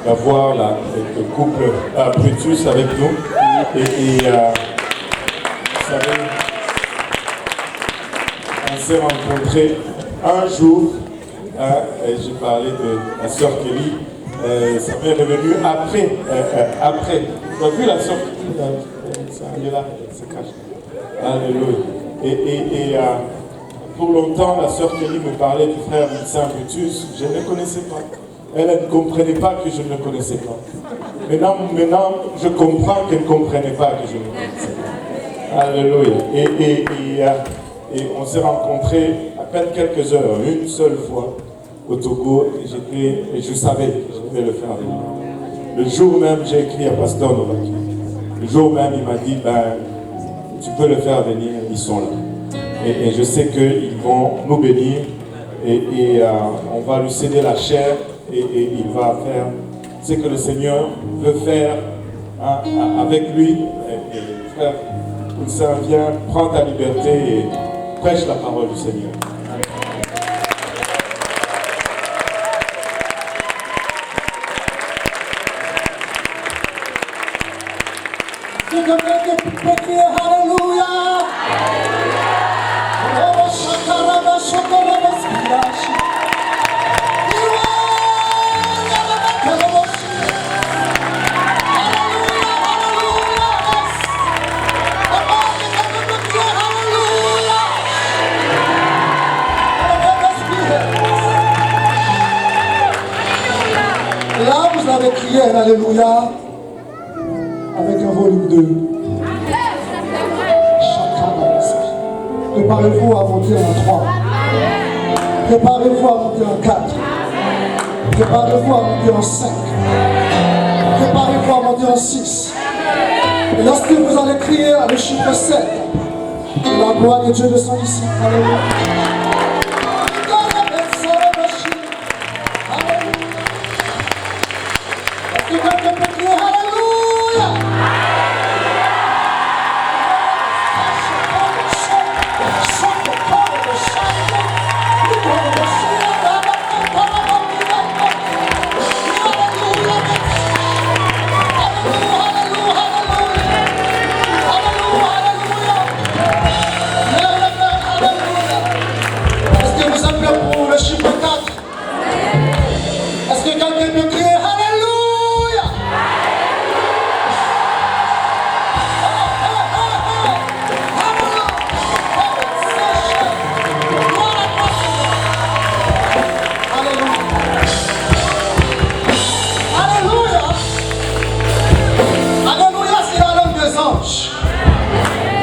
d'avoir le couple Brutus avec nous. Et vous savez, on s'est rencontrés un jour, et j'ai parlé de la sœur Kelly, ça m'est revenu après. Tu as vu la sœur Kelly, elle est là, elle se cache. Alléluia. Et pour longtemps, la sœur Kelly me parlait du frère Vincent Brutus, je ne le connaissais pas. Elle ne comprenait pas que je ne le connaissais pas. Maintenant, je comprends qu'elle ne comprenait pas que je ne le connaissais pas. Alléluia. Et on s'est rencontrés à peine quelques heures, une seule fois au Togo, et je savais que je devais le faire venir. Le jour même, j'ai écrit à Pasteur Novaki. Le jour même, il m'a dit, tu peux le faire venir, ils sont là. Et je sais qu'ils vont nous bénir, et on va lui céder la chair, et il va faire ce que le Seigneur veut faire avec lui. Et frère Poulsin, viens, prends ta liberté et prêche la parole du Seigneur. Là, vous avez crié un Alléluia avec un volume 2. Préparez-vous à monter en 3. Préparez-vous à monter en 4. Préparez-vous à monter en 5. Préparez-vous à monter en 6. Et lorsque vous allez crier à le chiffre 7, la gloire de Dieu descend ici. Alléluia.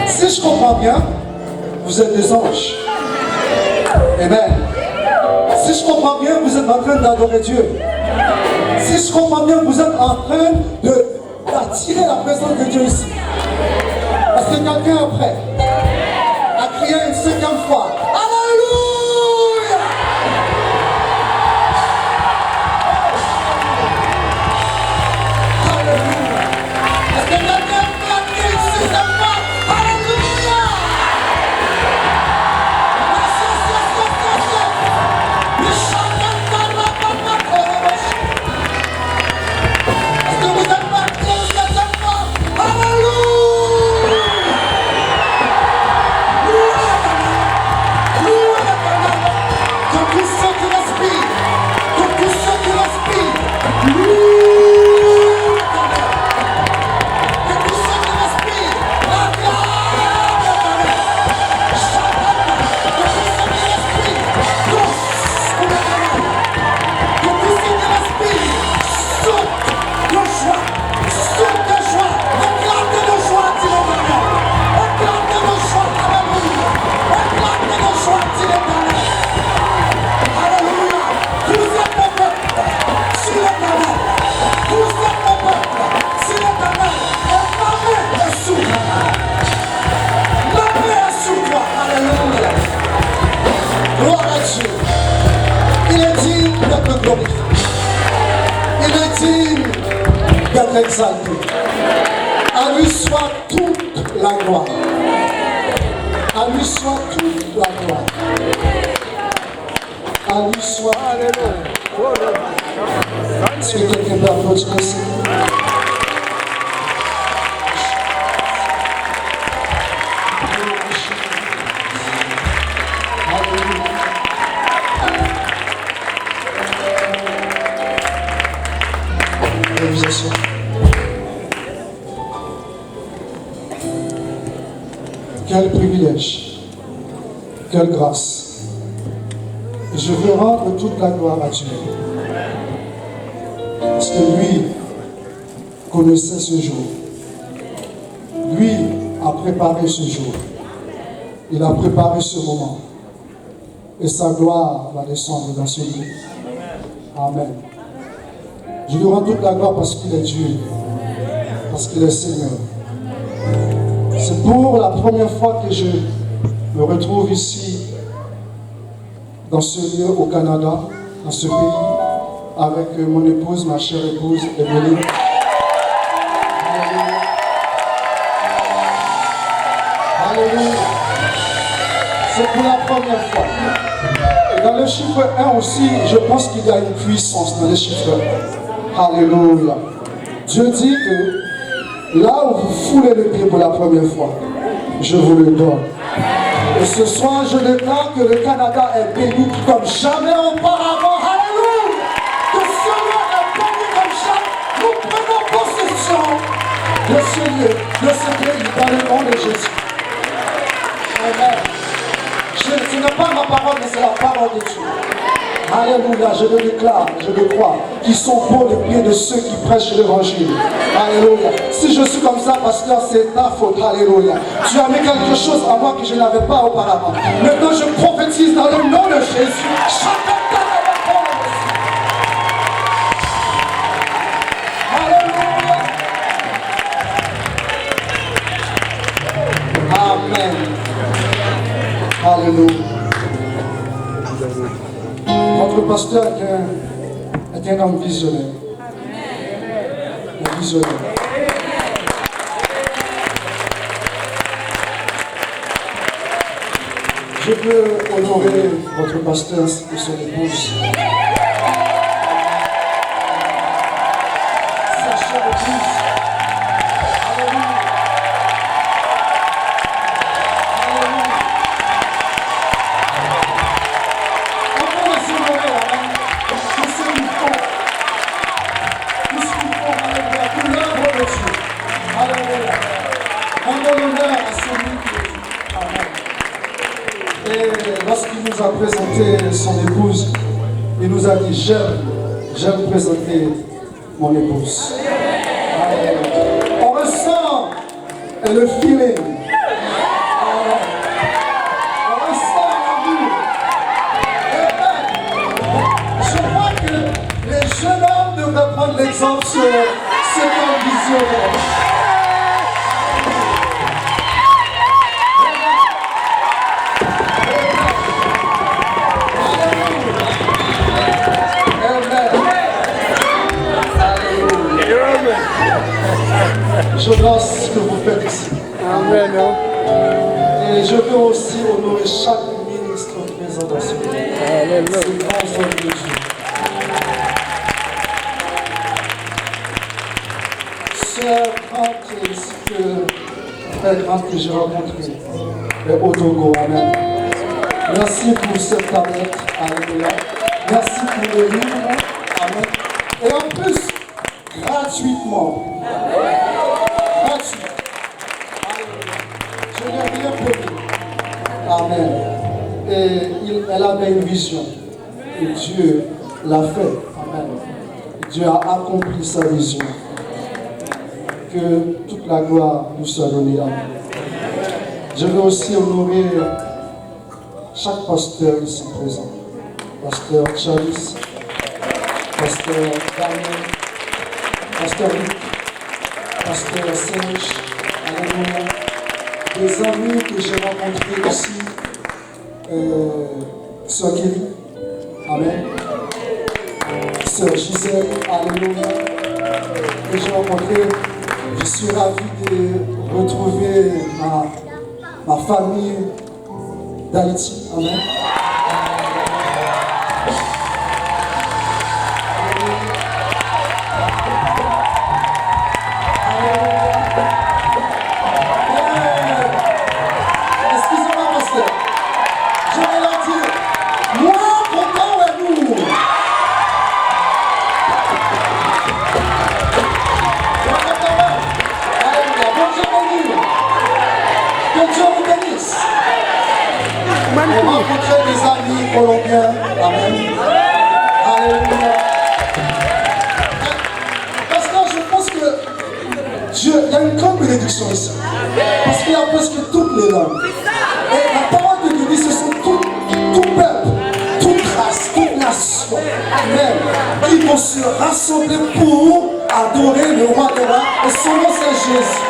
Si je comprends bien, vous êtes des anges. Amen. Si je comprends bien, vous êtes en train d'adorer Dieu. Si je comprends bien, vous êtes en train d'attirer la présence de Dieu ici. Parce que quelqu'un est prêt à crier une 5e fois. Alléluia! Alléluia! Est-ce que quelqu'un est prêt à crier une 6e fois? Alléluia! Est-ce que vous êtes prêts à crier une 7e fois? Alléluia! Comme tous ceux qui respirent, comme tous ceux qui respirent, comme tous ceux qui respirent, la gloire de Dieu. Comme tous ceux qui respirent, comme tous ceux qui respirent, saute de joie, éclate de joie, dit l'Éternel. Éclate de joie, alléluia. Éclate de joie, dit l'Éternel. Alléluia. Vous êtes mon peuple, sur l'Éternel. Vous êtes mon peuple, sur l'Éternel. Et ma main est sous toi. Ma main est sous toi. Alléluia. Gloire à Dieu. Il est digne d'être glorifié. Il est digne d'être exalté. À lui soit toute la gloire. À lui soit toute la gloire. À lui soit. Alléluia. Est-ce que quelqu'un peut applaudir aussi? Quel privilège, quelle grâce. Je veux rendre toute la gloire à Dieu. Parce que lui connaissait ce jour. Lui a préparé ce jour. Il a préparé ce moment. Et sa gloire va descendre dans ce lieu. Amen. Je lui rends toute la gloire parce qu'il est Dieu. Parce qu'il est Seigneur. C'est pour la première fois que je me retrouve ici, dans ce lieu au Canada, dans ce pays, avec mon épouse, ma chère épouse, Emeline. Alléluia. Alléluia. C'est pour la première fois. Et dans le chiffre 1 aussi, je pense qu'il y a une puissance dans le chiffre 1. Alléluia. Dieu dit que là où vous foulez le pied pour la première fois, je vous le donne. Et ce soir, je déclare que le Canada est béni comme jamais auparavant. Alléluia! Que ce lieu est béni comme jamais. Nous prenons possession de ce lieu, de ce pays, dans le nom de Jésus. Amen. Ce n'est pas ma parole, mais c'est la parole de Dieu. Alléluia, je le déclare, je le crois, qu'ils sont beaux les pieds de ceux qui prêchent l'évangile. Alléluia. Si je suis comme ça, pasteur, c'est ta faute. Alléluia. Tu as mis quelque chose à moi que je n'avais pas auparavant. Maintenant, je prophétise dans le nom de Jésus. Alléluia. Amen. Alléluia. Votre pasteur est un homme visionnaire. Un visionnaire. Je veux honorer votre pasteur et son épouse. Sa chère épouse. Alléluia. Et lorsqu'il nous a présenté son épouse, il nous a dit, j'aime présenter mon épouse. On ressent le feeling. On ressent l'amour. Je crois que les jeunes hommes devraient prendre l'exemple sur cet homme visionnaire. Je lance ce que vous faites ici. Amen. Et je veux aussi honorer chaque ministre présent dans ce lieu. Ces grands hommes de Dieu. Sœur Grante, ainsi que frère Grante que j'ai rencontré, et au Togo. Amen. Merci pour cette tablette. Alléluia. Merci pour le livre. Amen. Et en plus, gratuitement. Gratuit. Je n'ai rien payé. Amen. Et elle avait une vision. Et Dieu l'a fait. Amen. Dieu a accompli sa vision. Que toute la gloire nous soit donnée. Amen. Je veux aussi honorer chaque pasteur ici présent. Pasteur Charles, Pasteur Daniel, Pasteur Luc, Pasteur Serge, alléluia. Des amis que j'ai rencontrés ici, Sœur Kelly, amen. Sœur Gisèle, alléluia. Que j'ai rencontré, je suis ravi de retrouver ma famille d'Haïti, amen. et rencontrer des amis colombiens. Amen. Alléluia. Parce que je pense que Dieu, il y a une grande bénédiction ici. Parce qu'il y a presque toutes les langues. Et la parole de Dieu dit ce sont tout peuple, toute race, toute nation, même, qui vont se rassembler pour adorer le roi des rois. Et son nom c'est Jésus.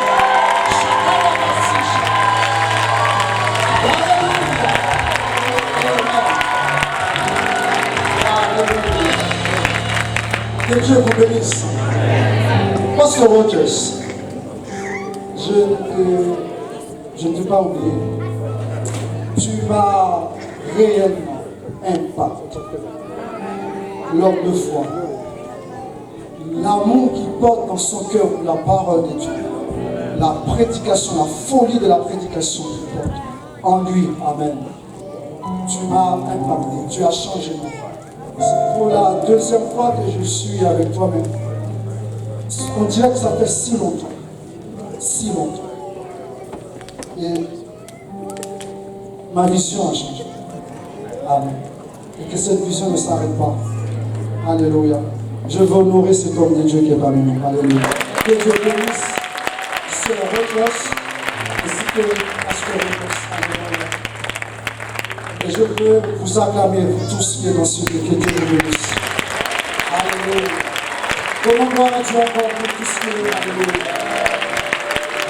Que Dieu vous bénisse. Pasteur Rogers, je ne t'ai pas oublié. Tu m'as réellement impacté. L'homme de foi. L'amour qu'il porte dans son cœur pour la parole de Dieu. La prédication, la folie de la prédication qu'il porte en lui. Amen. Tu m'as impacté. Tu as changé ma vie. C'est pour la deuxième fois que je suis avec toi-même. On dirait que ça fait si longtemps. Si longtemps. Et ma vision a changé. Amen. Et que cette vision ne s'arrête pas. Alléluia. Je veux honorer cet homme de Dieu qui est parmi nous. Alléluia. Que Dieu bénisse. C'est la recherche. Ainsi que Pasteur Rogers. Alléluia. Et je veux vous acclamer, vous tous qui êtes dans ce lieu, que Dieu vous bénisse. Alléluia. Comment gloire à Dieu encore pour tout ce qui est. Alléluia.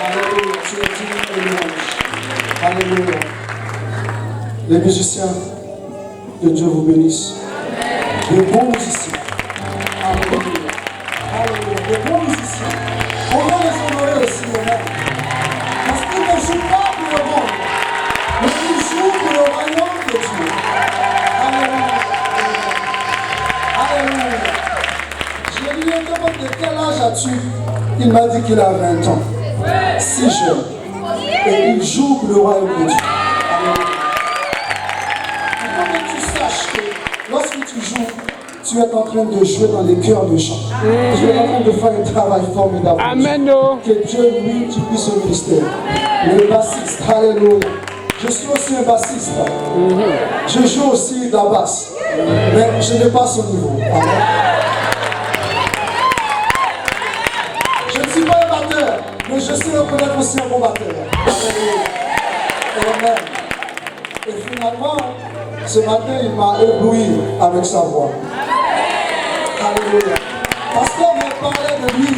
Alléluia. Tu es digne et louange. Alléluia. Les musiciens, que Dieu vous bénisse. De bons musiciens. Alléluia. Alléluia. De bons musiciens. On va les honorer aussi, amen. Parce qu'ils ne jouent pas pour le monde, mais ils jouent pour le royaume de Dieu. Alléluia. Alléluia. Je lui ai demandé de quel âge as-tu? Il m'a dit qu'il a 20 ans. Si jeune. Et il joue pour le royaume de Dieu. Alléluia. Il faut que tu saches que lorsque tu joues, tu es en train de jouer dans les chœurs de chant. Tu es en train de faire un travail formidable. Amen. Que Dieu multiplie ce ministère. Le bassiste, alléluia. Je suis aussi un bassiste. Je joue aussi de la basse. Mais je n'ai pas son niveau. Amen. Je ne suis pas un batteur, mais je sais reconnaître aussi un bon batteur. Alléluia. Amen. Et finalement, ce matin, il m'a ébloui avec sa voix. Alléluia. Parce qu'on m'a parlé de lui.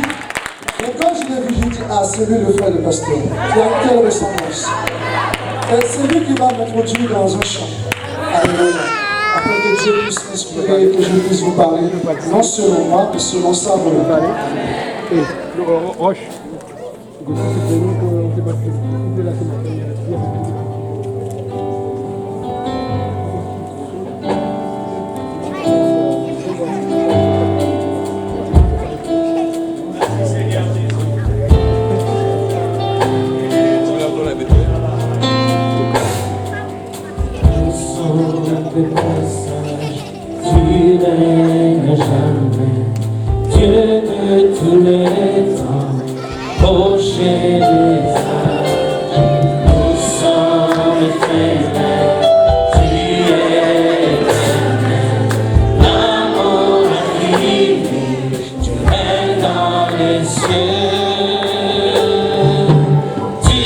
Et quand je l'ai vu, j'ai dit, ah, c'est lui le frère de pasteur. Il a une telle ressemblance. Et c'est lui qui va m'introduire dans un chant. Alléluia. Afin que Dieu puisse m'inspirer et que je puisse vous parler, non selon moi, mais selon sa volonté. Roche. Tu règnes jamais, Dieu de tous les temps, rocher des âges, nous sommes éternels, tu es éternel, l'amour infini, tu règnes dans les cieux, tu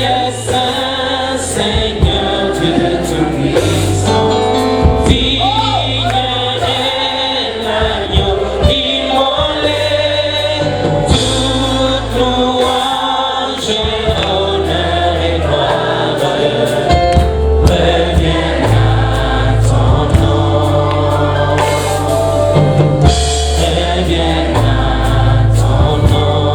es saint, Seigneur, Dieu de tout puissant. Revienne à ton nom.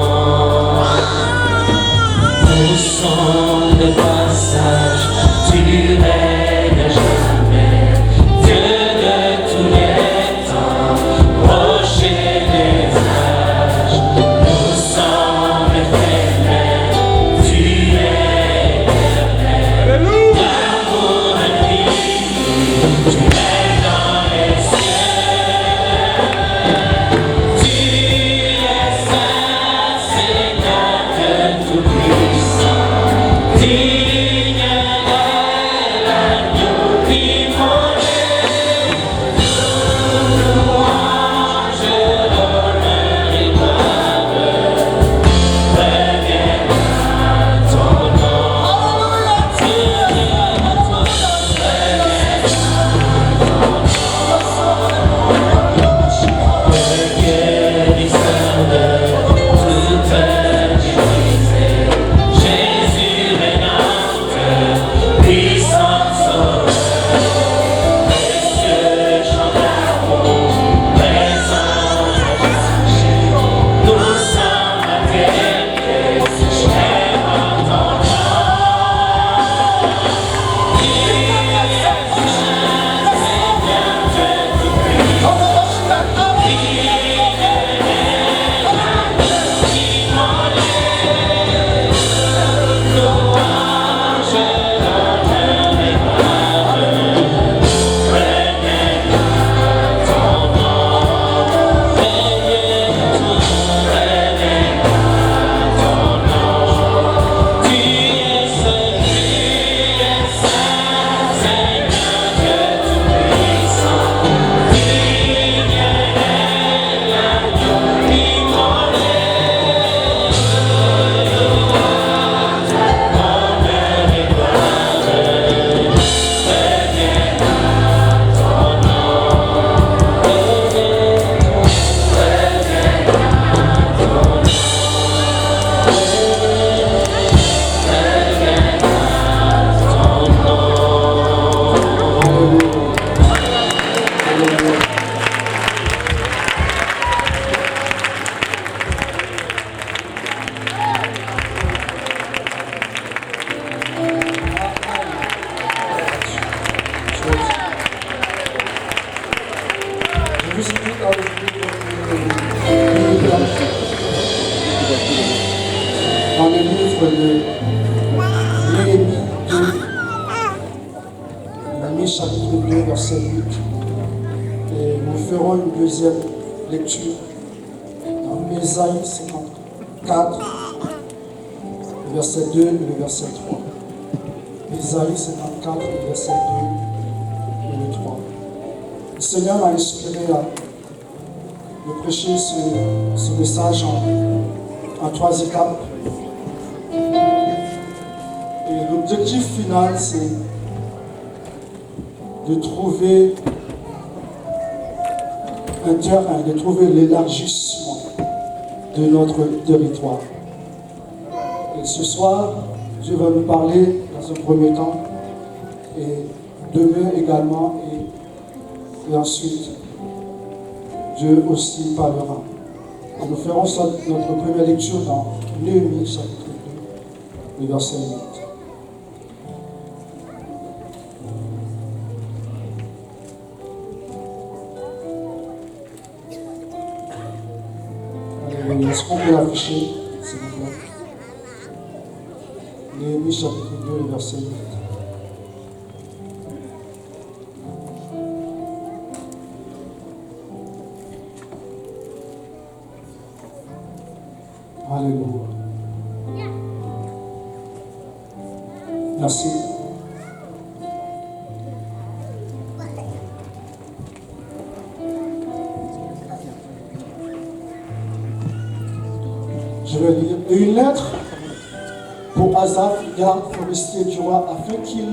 verset 8. Et nous ferons une deuxième lecture dans Ésaïe 54, le verset 2 et le verset 3. Ésaïe 54, le verset 2 et le 3. Le Seigneur m'a inspiré de prêcher ce message en 3 étapes. Et l'objectif final, c'est de trouver un terrain, de trouver l'élargissement de notre territoire. Et ce soir, Dieu va nous parler dans un premier temps, et demain également, et ensuite, Dieu aussi parlera. Et nous ferons notre première lecture dans Néhémie chapitre 2, le verset 8. Est-ce qu'on peut l'afficher, s'il vous plaît? Néhémie chapitre 2, le verset 8. Alléluia. Merci. Je vais lire. Et une lettre pour Asaph, garde forestier du roi, afin qu'il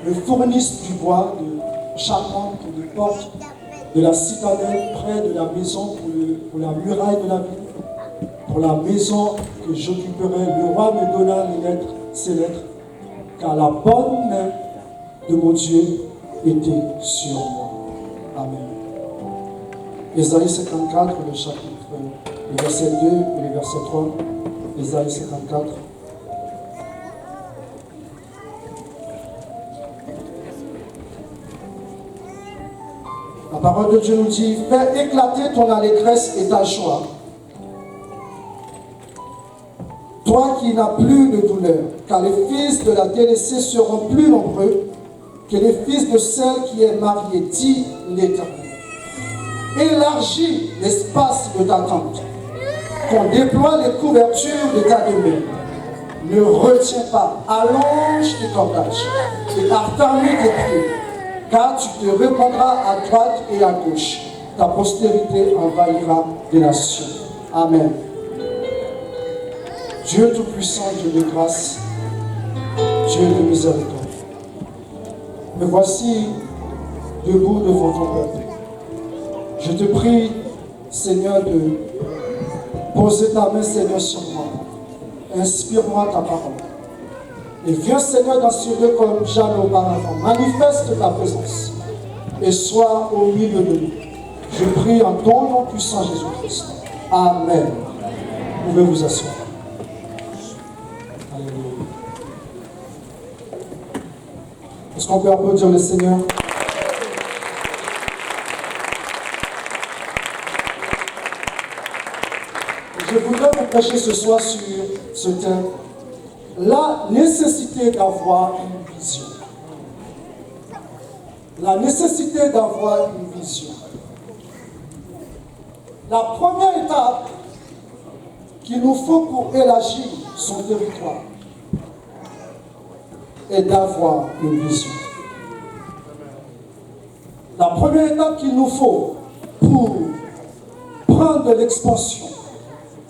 me fournisse du bois de charpente pour les portes de la citadelle près de la maison pour la muraille de la ville, pour la maison que j'occuperai. Le roi me donna ces lettres, car la bonne main de mon Dieu était sur moi. Amen. Ésaïe 54, le chapitre, le verset 2 et le verset 3. Ésaïe 54. La parole de Dieu nous dit: fais éclater ton allégresse et ta joie. Toi qui n'as plus de douleur, car les fils de la délaissée seront plus nombreux que les fils de celle qui est mariée, dit l'Éternel. Élargis l'espace de ta tente, qu'on déploie les couvertures de ta demeure. Ne retiens pas, allonge tes cordages et affermis tes pieds, car tu te répandras à droite et à gauche. Ta postérité envahira des nations. Amen. Dieu Tout-Puissant, Dieu de grâce, Dieu de miséricorde, me voici debout devant ton peuple. Je te prie, Seigneur, de poser ta main, Seigneur, sur moi. Inspire-moi ta parole. Et viens, Seigneur, dans ce lieu comme jamais auparavant. Manifeste ta présence et sois au milieu de nous. Je prie en ton nom puissant, Jésus-Christ. Amen. Vous pouvez vous asseoir. Alléluia. Est-ce qu'on peut applaudir le Seigneur? Je voudrais vous prêcher ce soir sur ce thème, la nécessité d'avoir une vision. La nécessité d'avoir une vision. La première étape qu'il nous faut pour élargir son territoire est d'avoir une vision. La première étape qu'il nous faut pour prendre de l'expansion,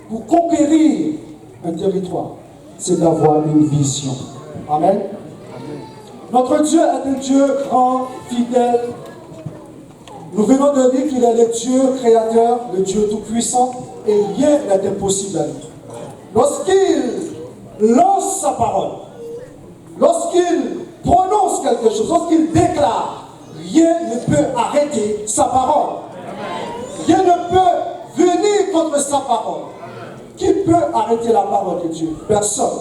pour conquérir un territoire, c'est d'avoir une vision. Amen. Notre Dieu est un Dieu grand, fidèle. Nous venons de dire qu'il est le Dieu créateur, le Dieu tout-puissant, et rien n'est impossible à lui. Lorsqu'il lance sa parole, lorsqu'il prononce quelque chose, lorsqu'il déclare, rien ne peut arrêter sa parole. Rien ne peut venir contre sa parole. Qui peut arrêter la parole de Dieu? Personne.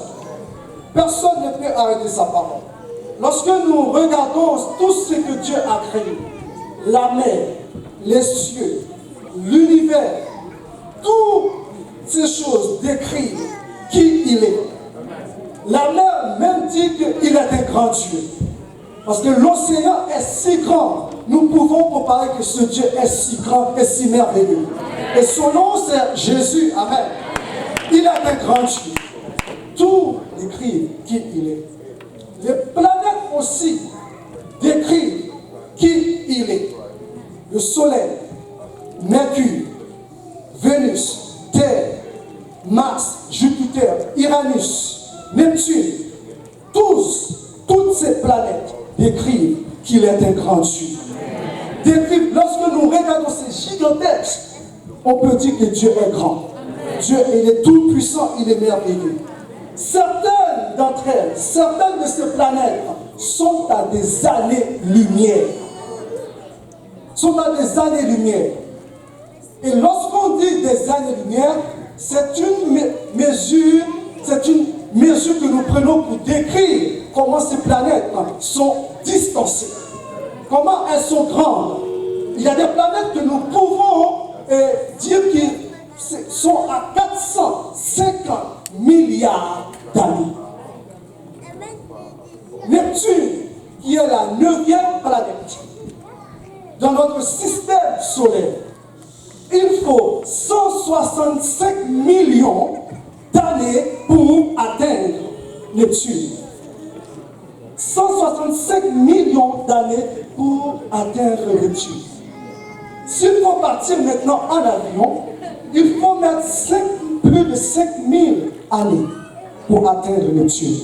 Personne ne peut arrêter sa parole. Lorsque nous regardons tout ce que Dieu a créé, la mer, les cieux, l'univers, toutes ces choses décrivent qui il est. La mer même dit qu'il est un grand Dieu. Parce que l'océan est si grand, nous pouvons comparer que ce Dieu est si grand et si merveilleux. Et son nom, c'est Jésus. Amen. Il est un grand Dieu. Tout décrit qui il est. Les planètes aussi décrivent qui il est. Le Soleil, Mercure, Vénus, Terre, Mars, Jupiter, Uranus, Neptune, toutes ces planètes décrivent qu'il est un grand Dieu. Décrivent, lorsque nous regardons ces gigantesques, on peut dire que Dieu est grand. Dieu, il est tout puissant, il est merveilleux. Certaines d'entre elles, certaines de ces planètes sont à des années-lumière. Sont à des années-lumière. Et lorsqu'on dit des années-lumière, c'est une mesure que nous prenons pour décrire comment ces planètes sont distancées. Comment elles sont grandes. Il y a des planètes que nous pouvons dire qu'ils sont à 450 milliards d'années. Neptune, qui est la 9e planète dans notre système solaire, il faut 165 millions d'années pour atteindre Neptune. 165 millions d'années pour atteindre Neptune. S'il faut partir maintenant en avion, il faut mettre plus de 5000 années pour atteindre Neptune.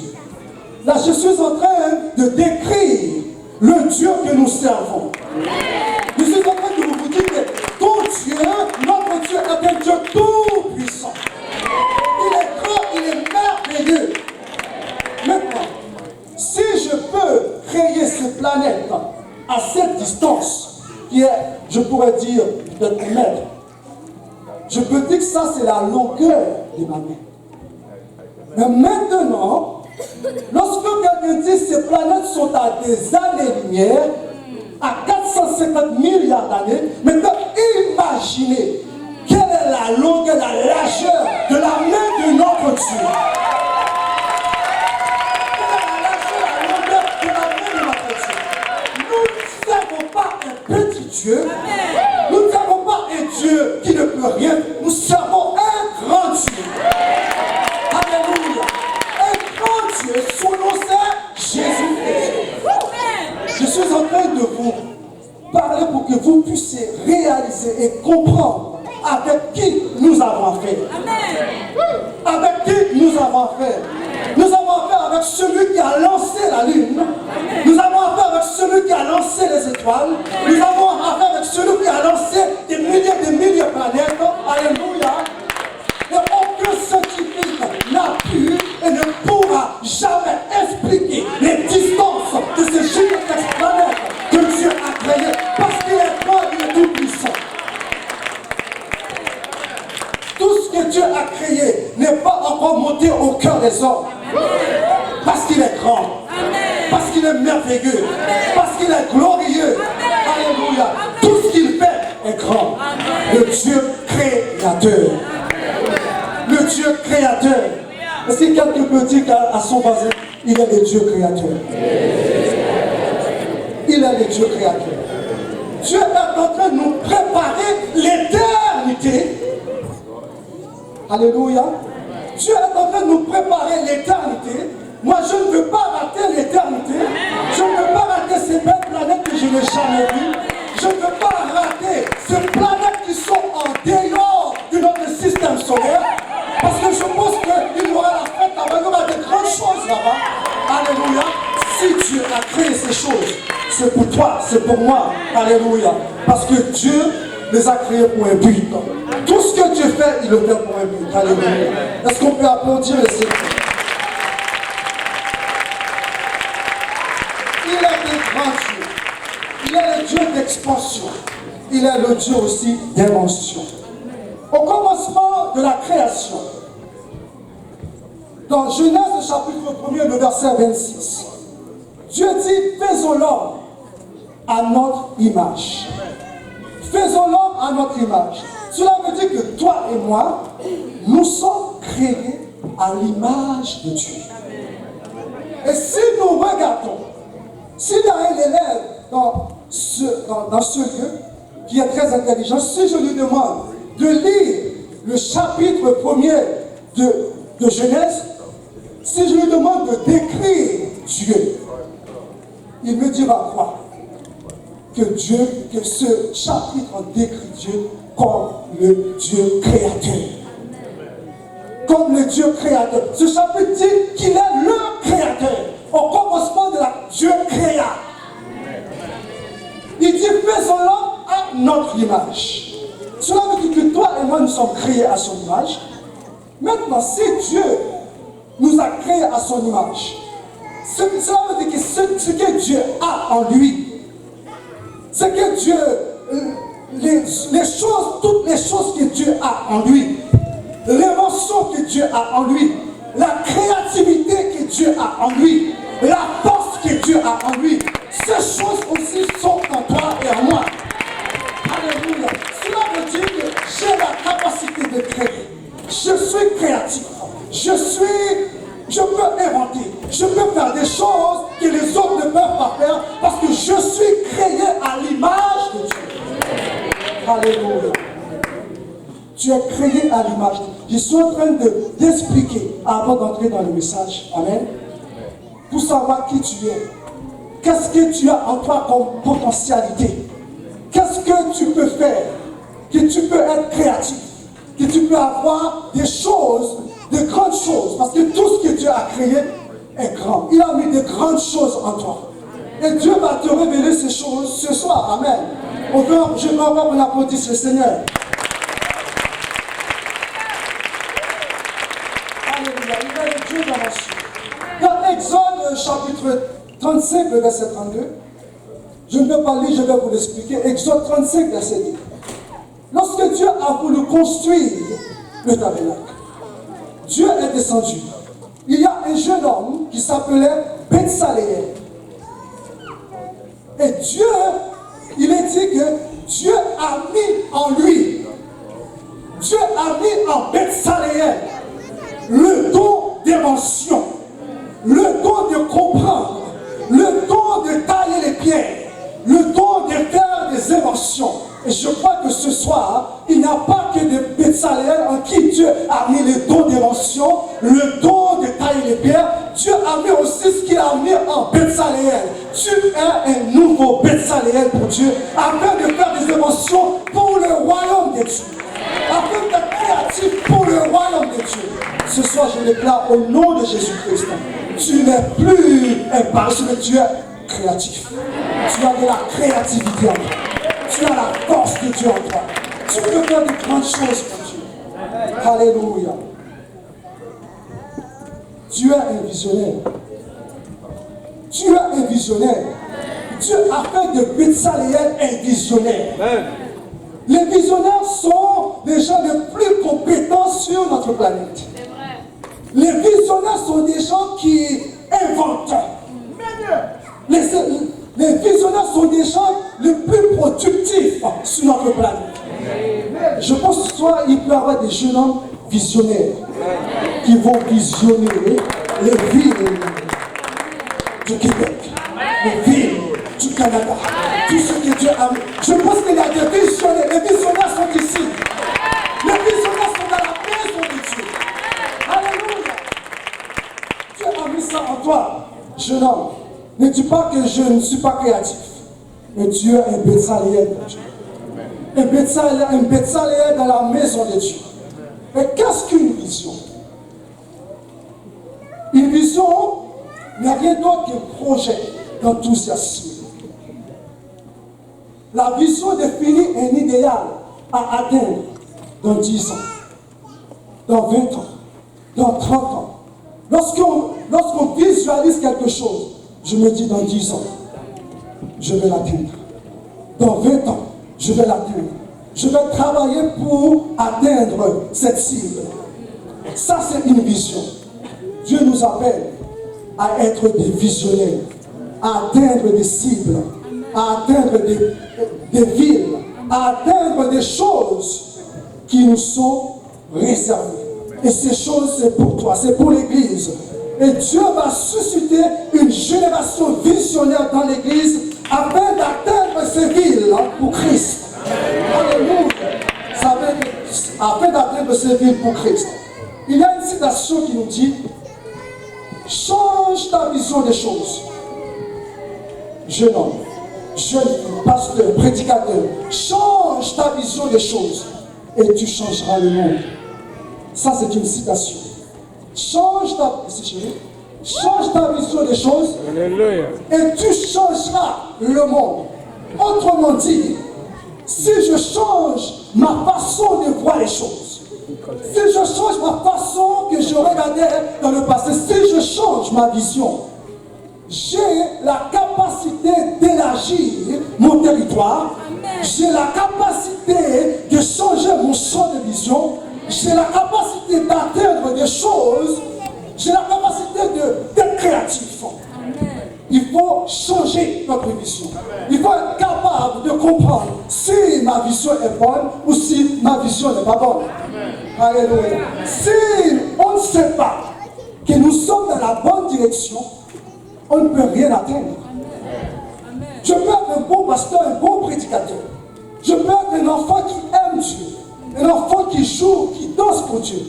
Là, je suis en train de décrire le Dieu que nous servons. Je suis en train de vous dire que ton Dieu, notre Dieu est un Dieu tout puissant. Il est grand, il est merveilleux. Maintenant, si je peux créer ces planètes à cette distance, qui est, je pourrais dire, de 1 mètre, je peux dire que ça, c'est la longueur de ma main. Mais maintenant, lorsque quelqu'un dit que ces planètes sont à des années-lumière, à 450 milliards d'années, maintenant, imaginez quelle est la longueur, la largeur de la main de notre Dieu. Nous ne servons pas un petit Dieu. Nous ne servons pas un Dieu qui ne peut rien. Nous servons un grand Dieu. Alléluia. Un grand Dieu. Son nom c'est Jésus-Christ. Je suis en train de vous parler pour que vous puissiez réaliser et comprendre avec qui nous avons affaire. Avec qui nous avons affaire. Nous avons affaire avec celui qui a lancé la lune. Nous avons affaire avec celui qui a lancé les étoiles. Nous avons affaire avec celui qui a lancé des milliers de planètes. Alléluia. Et aucun scientifique n'a pu et ne pourra jamais expliquer les distances de ces gigantesques planètes que Dieu a créées. Parce qu'il est grand, il est tout puissant. Tout ce que Dieu a créé n'est pas encore monté au cœur des hommes. Parce qu'il est grand. Parce qu'il est merveilleux. Parce qu'il est glorieux. Alléluia. Tout ce qu'il fait est grand. Le Dieu créateur. Le Dieu créateur. Est-ce que quelqu'un peut dire à son voisin, il est le Dieu créateur? Il est le Dieu créateur. Dieu est en train de nous préparer l'éternité. Alléluia. Dieu est en train de nous préparer l'éternité. Moi, je ne veux pas rater l'éternité. Je ne veux pas rater ces belles planètes que je n'ai jamais vues. Je ne veux pas rater ces planètes qui sont en dehors de notre système solaire. Parce que je pense qu'il y aura la fête là-bas. Il y aura de grandes choses là-bas. Alléluia. Si Dieu a créé ces choses, c'est pour toi, c'est pour moi. Alléluia. Parce que Dieu les a créés pour un but. Tout ce que Dieu fait, il le fait pour un but. Alléluia. Est-ce qu'on peut applaudir le Seigneur? Il est le grand Dieu. Il est le Dieu d'expansion. Il est le Dieu aussi d'invention. Au commencement de la création, dans Genèse chapitre 1er, le verset 26, Dieu dit, faisons l'homme à notre image. Faisons l'homme à notre image. Cela veut dire que toi et moi, nous sommes créés à l'image de Dieu. Et si nous regardons, s'il y a un élève dans dans ce lieu, qui est très intelligent, si je lui demande de lire le chapitre 1er de Genèse, si je lui demande de décrire Dieu, il me dira quoi? Que ce chapitre décrit Dieu comme le Dieu créateur. Comme le Dieu créateur. Ce chapitre dit qu'il est le créateur. Au commencement de la Dieu créa. Il dit faisons l'homme à notre image. Cela veut dire que toi et moi nous sommes créés à son image. Maintenant, si Dieu nous a créés à son image, cela veut dire que ce que Dieu a en lui, c'est que Dieu, toutes les choses que Dieu a en lui, l'émotion que Dieu a en lui, la créativité que Dieu a en lui, la force que Dieu a en lui, ces choses aussi sont en toi et en moi. Alléluia. Cela veut dire que j'ai la capacité de créer. Je suis créatif. Je peux inventer. Je peux faire des choses que les autres ne peuvent pas faire parce que je suis créé à l'image de Dieu. Alléluia. Tu es créé à l'image. Je suis en train d'expliquer avant d'entrer dans le message. Amen. Pour savoir qui tu es. Qu'est-ce que tu as en toi comme potentialité? Qu'est-ce que tu peux faire? Que tu peux être créatif. Que tu peux avoir des choses, de grandes choses. Parce que tout ce que Dieu a créé est grand. Il a mis de grandes choses en toi. Et Dieu va te révéler ces choses ce soir. Amen. Je veux avoir un applaudissement le Seigneur. Alléluia. Il est le Dieu dans la suite. Dans Exode chapitre 35, le verset 32, je ne vais pas lire, je vais vous l'expliquer. Exode 35, verset 2. Lorsque Dieu a voulu construire le tabernacle, Dieu est descendu. Il y a un jeune homme qui s'appelait Betsaléel. Et Dieu, il est dit que Dieu a mis en lui, Dieu a mis en Betsaléel le don d'émotion, le don de comprendre, le don de tailler les pierres, le don de faire des émotions. Et je crois que ce soir, il n'y a pas que de Betsaléel en qui Dieu a mis le don d'émotion, le don de tailler les pierres. Dieu a mis aussi ce qu'il a mis en Betsaléel. Tu es un nouveau Betsaléel pour Dieu, afin de faire des émotions pour le royaume de Dieu. Afin d'être créatif pour le royaume de Dieu. Ce soir, je déclare au nom de Jésus-Christ, tu n'es plus un paresseux, tu es créatif. Tu as de la créativité en toi. Tu as la force de Dieu en toi. Tu peux faire de grandes choses pour Dieu. Alléluia. Tu es un visionnaire. Tu es un visionnaire. Dieu a fait de Betsaléel un visionnaire. Les visionnaires sont les gens les plus compétents sur notre planète. Les visionnaires sont des gens qui inventent. Les visionnaires sont des gens les plus productifs sur notre planète. Je pense que ce soir, il peut y avoir des jeunes hommes visionnaires qui vont visionner les villes du Québec, les villes du Canada, tout ce que Dieu a mis. Je pense qu'il y a des visionnaires. Les visionnaires sont ici. Les visionnaires sont dans la maison de Dieu. Alléluia. Dieu a mis ça en toi, jeune homme. Ne dis pas que je ne suis pas créatif. Mais Dieu est un Betsaléel pour Dieu. Un Betsaléel dans la maison de Dieu. Mais qu'est-ce qu'une vision? Une vision n'est rien d'autre qu'un projet d'enthousiasme. La vision définit un idéal à atteindre dans 10 ans, dans 20 ans, dans 30 ans. Lorsqu'on visualise quelque chose, je me dis dans 10 ans, je vais l'atteindre. Dans 20 ans, je vais l'atteindre. Je vais travailler pour atteindre cette cible. Ça, c'est une vision. Dieu nous appelle à être des visionnaires, à atteindre des cibles, à atteindre des villes, à atteindre des choses qui nous sont réservées. Et ces choses, c'est pour toi, c'est pour l'Église. Et Dieu va susciter une génération visionnaire dans l'Église afin d'atteindre ces villes pour Christ. Alléluia. Ça veut dire, afin d'atteindre ces villes pour Christ. Il y a une citation qui nous dit, change ta vision des choses. Jeune homme, jeune pasteur, prédicateur, change ta vision des choses et tu changeras le monde. Ça, c'est une citation. Change ta vision des choses et tu changeras le monde. Autrement dit, si je change ma façon de voir les choses, si je change ma façon que je regardais dans le passé, si je change ma vision, j'ai la capacité d'élargir mon territoire, j'ai la capacité de changer mon champ de vision, j'ai la capacité d'atteindre des choses, j'ai la capacité d'être créatif. Il faut changer notre vision. Il faut être capable de comprendre si ma vision est bonne ou si ma vision n'est pas bonne. Alléluia. Si on ne sait pas que nous sommes dans la bonne direction, on ne peut rien atteindre. Je peux être un bon pasteur, un bon prédicateur. Je peux être un enfant qui aime Dieu, un enfant qui joue, qui danse pour Dieu.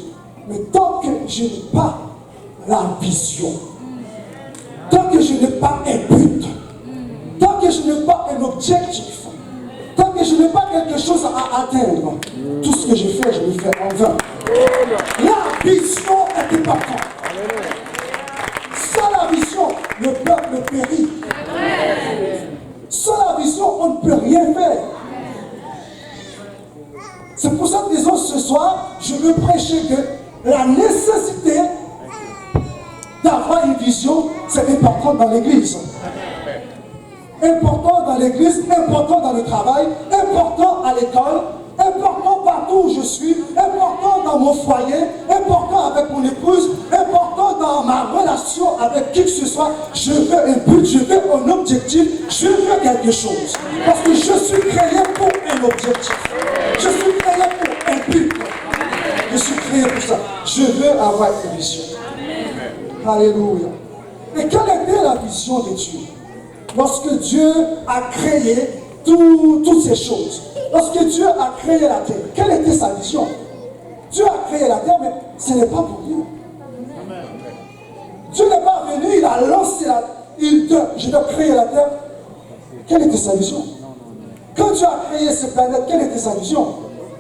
Mais tant que je n'ai pas la vision, tant que je n'ai pas un but, tant que je n'ai pas un objectif, tant que je n'ai pas quelque chose à atteindre, tout ce que je fais, je le fais en vain. La vision est importante. Sans la vision, le peuple périt. Sans la vision, on ne peut rien faire. C'est pour cette raison, ce soir, je veux prêcher que la nécessité d'avoir une vision, c'est important dans l'église. Important dans l'église, important dans le travail, important à l'école, important partout où je suis, important dans mon foyer, important avec mon épouse, important dans ma relation avec qui que ce soit. Je veux un but, je veux un objectif, je veux quelque chose. Parce que je suis créé pour un objectif. Je suis créé pour un but. Je suis créé pour ça. Je veux avoir une vision. Alléluia. Et quelle était la vision de Dieu? Lorsque Dieu a créé toutes ces choses, lorsque Dieu a créé la terre, quelle était sa vision? Dieu a créé la terre, mais ce n'est pas pour lui. Dieu n'est pas venu, il a lancé je dois créer la terre. Quelle était sa vision? Quand Dieu a créé cette planète, quelle était sa vision?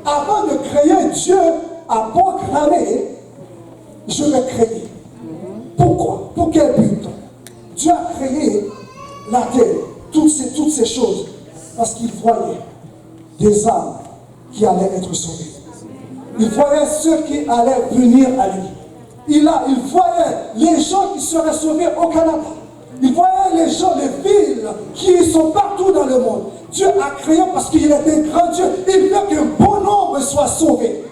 Avant de créer, Dieu a programmé, je vais créer. Pourquoi? Pour quel but? Dieu a créé la terre, toutes ces choses, parce qu'il voyait des âmes qui allaient être sauvées. Il voyait ceux qui allaient venir à lui. Il voyait les gens qui seraient sauvés au Canada. Il voyait les gens, les villes qui sont partout dans le monde. Dieu a créé parce qu'il est un grand Dieu. Il veut qu'un bon nombre soit sauvé.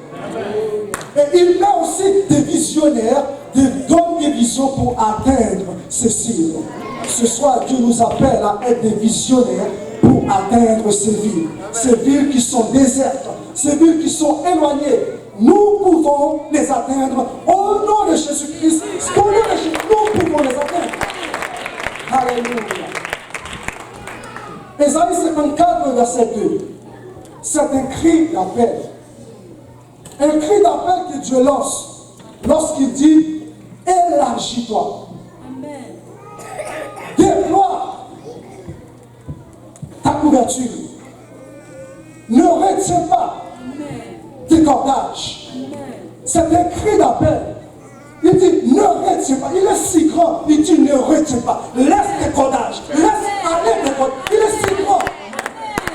Et il met aussi des visionnaires, des dons de vision pour atteindre ces cibles. Ce soir, Dieu nous appelle à être des visionnaires pour atteindre ces villes qui sont désertes, ces villes qui sont éloignées. Nous pouvons les atteindre au nom de Jésus-Christ. Au nom de Jésus, nous pouvons les atteindre. Alléluia. Ésaïe 54, verset 2. C'est un cri d'appel. Un cri d'appel que Dieu lance lorsqu'il dit « Élargis-toi ». Déploie ta couverture. Ne retiens pas tes cordages. C'est un cri d'appel. Il dit ne retiens pas. Il est si grand. Il dit ne retiens pas. Laisse tes cordages. Laisse aller tes cordages. Il est si grand.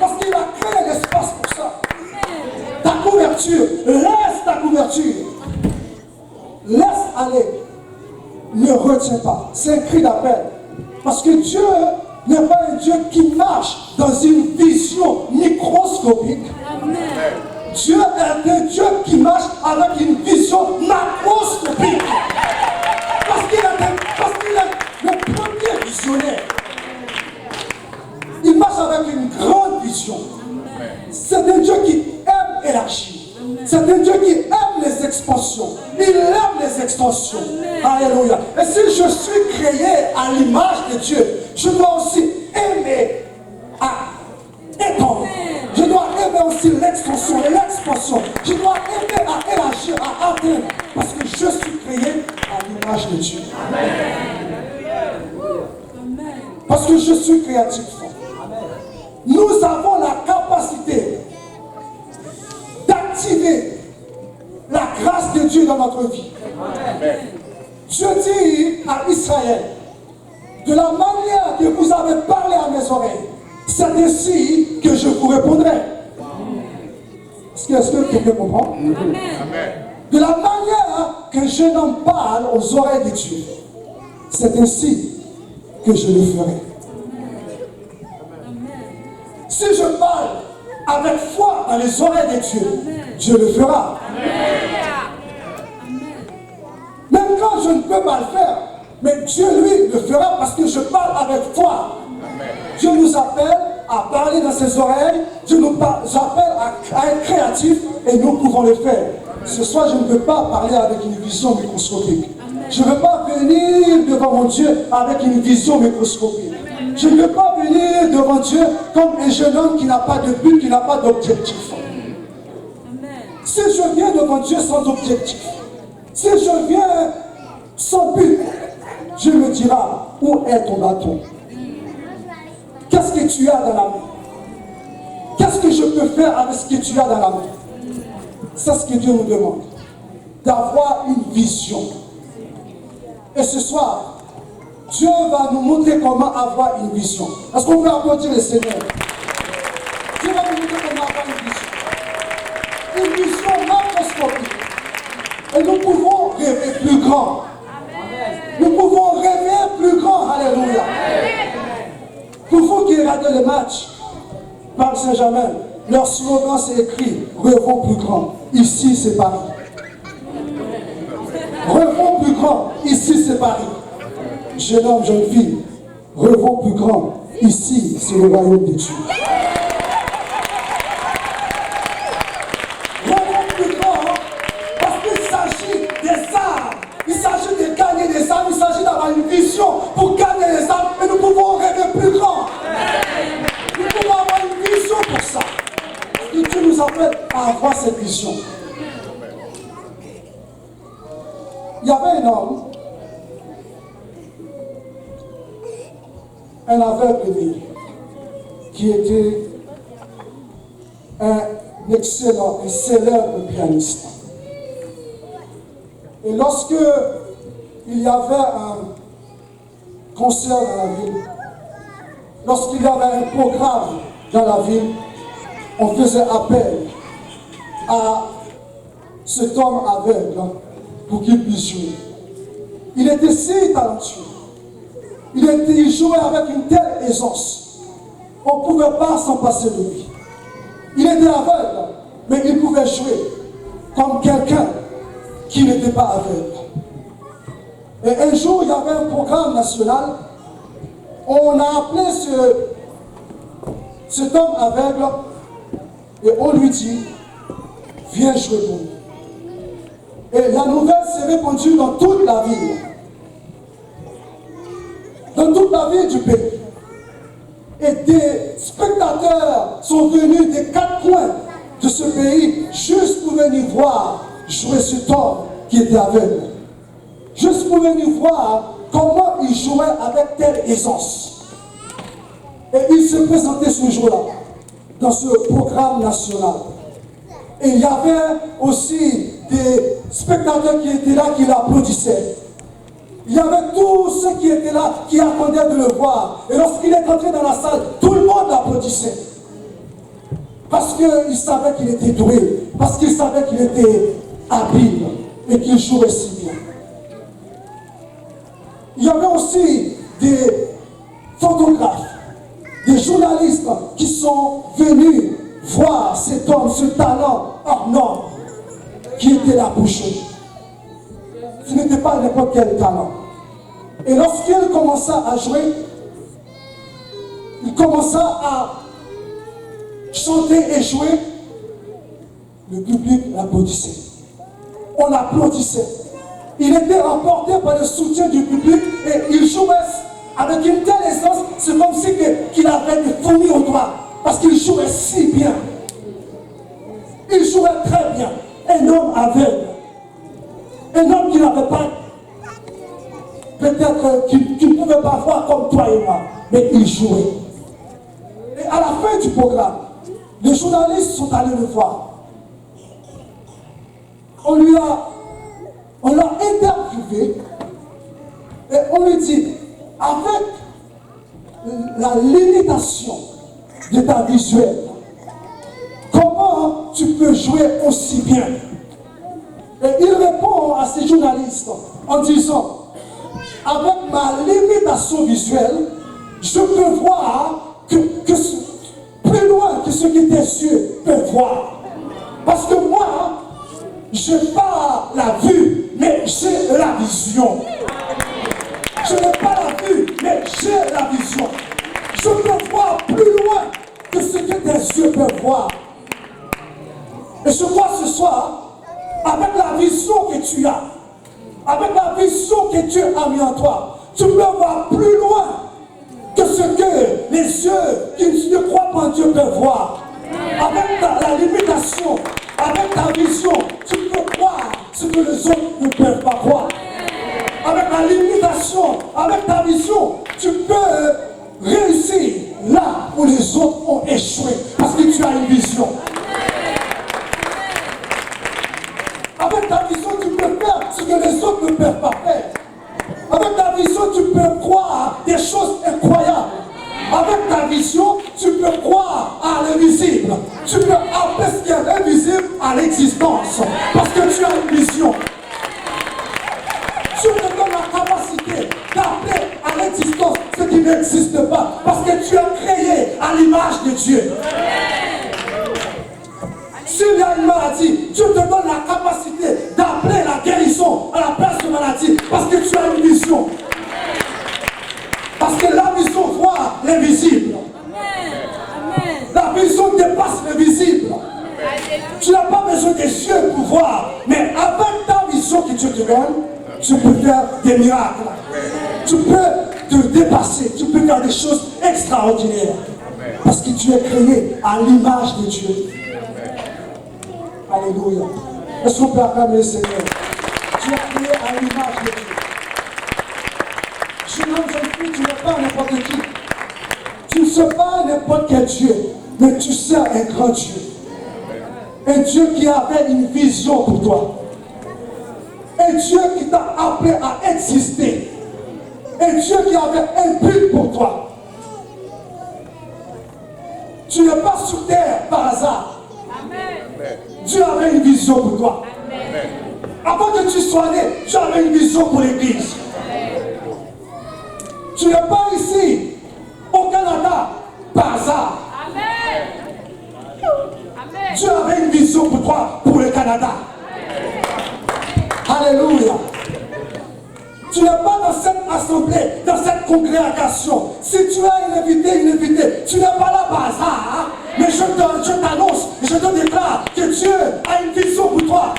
Parce qu'il a créé l'espace pour ça. Ta couverture. Laisse ta couverture. Laisse aller. Ne retiens pas. C'est un cri d'appel. Parce que Dieu n'est pas un Dieu qui marche dans une vision microscopique. Amen. Dieu est un Dieu qui marche avec une vision macroscopique. Parce qu'il est le premier visionnaire. Il marche avec une grande vision. C'est un Dieu qui aime élargir. C'est un Dieu qui aime les expansions. Il aime les extensions. Alléluia. Et si je suis créé à l'image de Dieu, je dois aussi aimer aussi l'extension et l'expansion. Je dois aimer à élargir, à atteindre, parce que je suis créé à l'image de Dieu. Parce que je suis créatif. Nous avons la capacité d'activer la grâce de Dieu dans notre vie. Je dis à Israël, de la manière que vous avez parlé à mes oreilles, c'est ainsi que je vous répondrai. Est-ce que quelqu'un comprend? De la manière que je n'en parle aux oreilles de Dieu, c'est ainsi que je le ferai. Si je parle avec foi dans les oreilles de Dieu, Dieu le fera. Même quand je ne peux pas le faire, mais Dieu lui le fera parce que je parle avec foi. Dieu nous appelle à parler dans ses oreilles, Dieu nous appelle à être créatif et nous pouvons le faire. Ce soir, je ne veux pas parler avec une vision microscopique. Je ne veux pas venir devant mon Dieu avec une vision microscopique. Je ne veux pas venir devant Dieu comme un jeune homme qui n'a pas de but, qui n'a pas d'objectif. Si je viens devant Dieu sans objectif, si je viens sans but, Dieu me dira, où est ton bâton? Qu'est-ce que tu as dans la main? Qu'est-ce que je peux faire avec ce que tu as dans la main? C'est ce que Dieu nous demande, d'avoir une vision. Et ce soir, Dieu va nous montrer comment avoir une vision. Est-ce qu'on peut applaudir le Seigneur? Dieu va nous montrer comment avoir une vision. Une vision macroscopique. Et nous pouvons rêver plus grand. Nous pouvons rêver plus grand. Alléluia. Pour vous qui regardez le match, Paris Saint-Germain, leur slogan c'est écrit « Rêvons plus grand ». Ici c'est Paris. Rêvons plus grand. Ici c'est Paris. Jeune homme, jeune fille, rêvons plus grand. Ici c'est le royaume de Dieu. Rêvons plus grand parce qu'il s'agit des âmes. Il s'agit de gagner des âmes. Il s'agit d'avoir une vision pour gagner les âmes. Et nous pouvons rêver plus grand. Nous pouvons avoir une vision pour ça. Et Dieu nous appelle à avoir cette vision. Il y avait un homme, un aveugle qui était un excellent et célèbre pianiste. Et lorsque il y avait un concert dans la ville, lorsqu'il y avait un programme dans la ville, on faisait appel à cet homme aveugle pour qu'il puisse jouer. Il était si talentueux. Il jouait avec une telle aisance. On ne pouvait pas s'en passer de lui. Il était aveugle, mais il pouvait jouer comme quelqu'un qui n'était pas aveugle. Et un jour, il y avait un programme national. On a appelé cet homme aveugle et on lui dit, viens jouer pour nous. Et la nouvelle s'est répandue dans toute la ville. Dans toute la ville du pays. Et des spectateurs sont venus des 4 coins de ce pays juste pour venir voir jouer cet homme qui était aveugle. Juste pour venir voir comment il jouait avec telle aisance. Et il se présentait ce jour-là dans ce programme national. Et il y avait aussi des spectateurs qui étaient là, qui l'applaudissaient. Il y avait tous ceux qui étaient là, qui attendaient de le voir. Et lorsqu'il est entré dans la salle, tout le monde l'applaudissait. Parce qu'il savait qu'il était doué. Parce qu'il savait qu'il était habile. Et qu'il jouait si bien. Il y avait aussi des photographes, des journalistes qui sont venus voir cet homme, ce talent hors norme qui était là pour jouer. Ce n'était pas n'importe quel talent. Et lorsqu'il commença à jouer, il commença à chanter et jouer, le public l'applaudissait. On l'applaudissait. Il était emporté par le soutien du public et il jouait avec une telle aisance, c'est comme si qu'il avait des fourmis au doigt, parce qu'il jouait si bien. Il jouait très bien. Un homme aveugle. Un homme qui n'avait pas, peut-être, qui ne pouvait pas voir comme toi et moi, mais il jouait. Et à la fin du programme, les journalistes sont allés le voir. On l'a interviewé et on lui dit, avec la limitation de ta visuelle, comment tu peux jouer aussi bien? Et il répond à ces journalistes en disant, avec ma limitation visuelle, je peux voir plus loin que ce que tes yeux peuvent voir. Parce que moi, je n'ai pas la vue, mais j'ai la vision. Je n'ai pas la vue, mais j'ai la vision. Je peux voir plus loin que ce que tes yeux peuvent voir. Et je crois ce soir, avec la vision que tu as, avec la vision que Dieu a mis en toi, tu peux voir plus loin que ce que les yeux qui ne croient pas en Dieu peuvent voir. Avec la limitation, avec ta vision, tu peux voir ce que les autres ne peuvent pas voir. Avec la limitation, avec ta vision, tu peux réussir là où les autres ont échoué. Parce que tu as une vision. Avec ta vision, tu peux faire ce que les autres ne peuvent pas faire. Avec ta vision, tu peux croire des choses incroyables. Avec ta vision, tu peux croire à l'invisible. Tu peux appeler ce qui est invisible à l'existence. Parce que tu as une vision. Dieu te donne la capacité d'appeler à l'existence ce qui n'existe pas. Parce que tu es créé à l'image de Dieu. S'il y a une maladie, Dieu te donne la capacité d'appeler la guérison à la place de maladie. Parce que tu as une vision. Parce que la vision voit l'invisible. La vision dépasse l'invisible. Tu n'as pas besoin des yeux pour voir. Mais avec ta vision que Dieu te donne, tu peux faire des miracles. Tu peux te dépasser. Tu peux faire des choses extraordinaires. Parce que tu es créé à l'image de Dieu. Alléluia. Est-ce qu'on peut acclamer le Seigneur? Tu es créé à l'image de Dieu. Jeune homme, jeune fille, tu n'es pas n'importe qui. Tu ne sais pas n'importe quel Dieu, mais tu sais un grand Dieu. Un Dieu qui avait une vision pour toi. Un Dieu qui t'a appelé à exister. Un Dieu qui avait un but pour toi. Tu n'es pas sur terre par hasard. Dieu avait une vision pour toi. Avant que tu sois né, tu avais une vision pour l'Église. Tu n'es pas ici, au Canada, par hasard. Dieu avait une vision pour toi, pour le Canada. Alléluia. Tu n'es pas dans cette assemblée, dans cette congrégation. Si tu as une invité, tu n'es pas là par hasard. Mais je t'annonce, je te déclare que Dieu a une vision pour toi.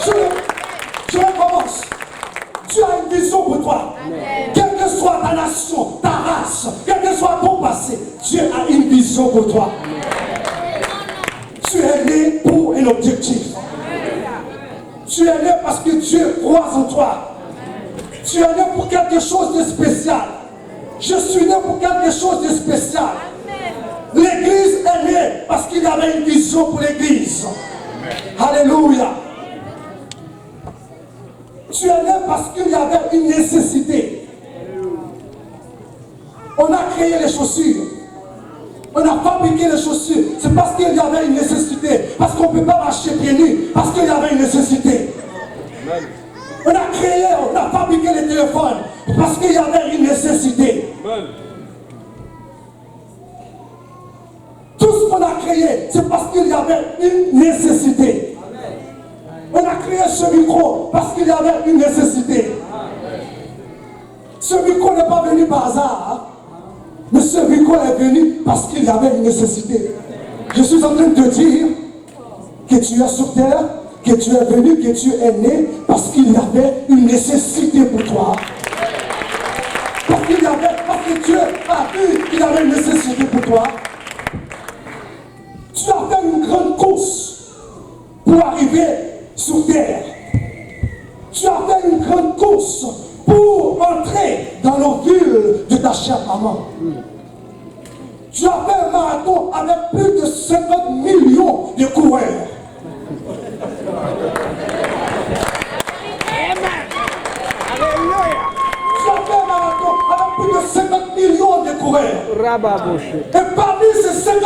Je recommence. Dieu a une vision pour toi. Quelle que soit ta nation, ta race, quel que soit ton passé, Dieu a une vision pour toi. Tu es né pour un objectif. Tu es né parce que Dieu croit en toi. Tu es né pour quelque chose de spécial. Je suis né pour quelque chose de spécial. L'église est née parce qu'il y avait une vision pour l'église. Alléluia. Tu es né parce qu'il y avait une nécessité. On a créé les chaussures. On a fabriqué les chaussures. C'est parce qu'il y avait une nécessité. Parce qu'on ne peut pas marcher pieds nus. Parce qu'il y avait une nécessité. On a créé, on a fabriqué les téléphones. Parce qu'il y avait une nécessité. Tout ce qu'on a créé, c'est parce qu'il y avait une nécessité. On a créé ce micro parce qu'il y avait une nécessité. Ce micro n'est pas venu par hasard. Hein? Mais ce micro est venu parce qu'il y avait une nécessité. Je suis en train de te dire que tu es sur terre, que tu es venu, que tu es né parce qu'il y avait une nécessité pour toi. Parce que Dieu a vu qu'il y avait une nécessité pour toi. Tu as fait une pour arriver sur terre. Tu as fait une grande course pour entrer dans le ville de ta chère maman. Tu as fait un marathon avec plus de 50 millions de coureurs. Tu as fait un marathon avec plus de 50 millions de coureurs. Et parmi ces 50